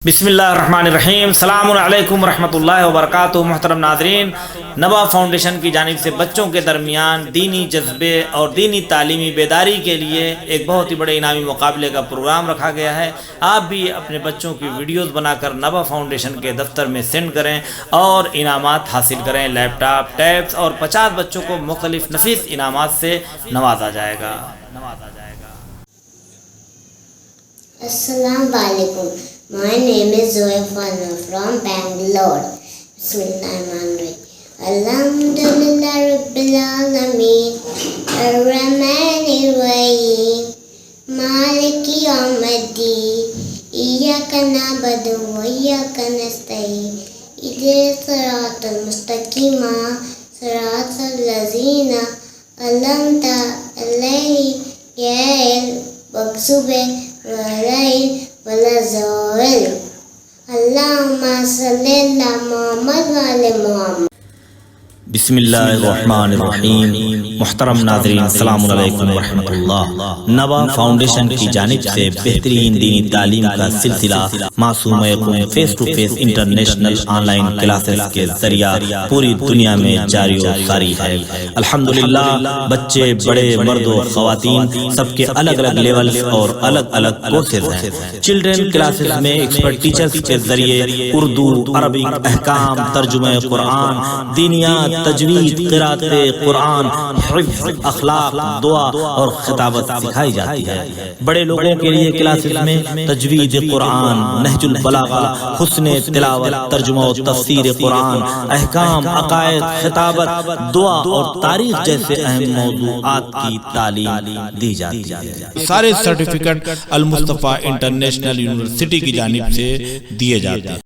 بسم اللہ الرحمن الرحیم۔ السلام علیکم ورحمۃ اللہ وبرکاتہ۔ محترم ناظرین، نبا فاؤنڈیشن کی جانب سے بچوں کے درمیان دینی جذبے اور دینی تعلیمی بیداری کے لیے ایک بہت ہی بڑے انعامی مقابلے کا پروگرام رکھا گیا ہے۔ آپ بھی اپنے بچوں کی ویڈیوز بنا کر نبا فاؤنڈیشن کے دفتر میں سینڈ کریں اور انعامات حاصل کریں۔ لیپ ٹاپ، ٹیبس اور 50 بچوں کو مختلف نفیس انعامات سے نوازا جائے گا۔ السلام علیکم. My name is Zoe Farna from Bangalore. Bismillahirrahmanirrahim. Alhamdulillah Rabbil Alameen Ar-Rahmanir Rahim Maliki Yawmiddin Iyyaka na'budu wa iyyaka nasta'in Ihdinas siratal mustaqim siratal ladzina an'amta alaihim ghayril maghdubi alaihim وَلَزَوَلْ اللہم صلی اللہ محمد وعلی محمد۔ بسم اللہ الرحمن الرحیم۔ محترم ناظرین، السلام علیکم ورحمۃ اللہ۔ نبا فاؤنڈیشن کی جانب سے بہترین دینی تعلیم کا سلسلہ معصوم یقین face to face international online classes کے ذریعہ پوری دنیا میں جاری و ساری ہے۔ الحمدللہ بچے، بڑے، مرد و خواتین، سب کے الگ الگ لیول اور الگ الگ کورسز ہیں۔ چلڈرن کلاسز میں ایکسپرٹ ٹیچرز کے ذریعے اردو، عربک، احکام، ترجمہ قرآن، دینیات، تجوید، قرات قرآن، حفظ، اخلاق، دعا اور خطابت سکھائی جاتی ہے۔ بڑے لوگوں کے لیے کلاسز میں تجوید قرآن، نہج البلاغہ، حسن تلاوت، ترجمہ و تفسیر قرآن، احکام، عقائد، خطابت، دعا اور تاریخ جیسے اہم موضوعات کی تعلیم دی جاتی ہے۔ سارے سرٹیفکیٹ المصطفیٰ انٹرنیشنل یونیورسٹی کی جانب سے دیے جاتے ہیں۔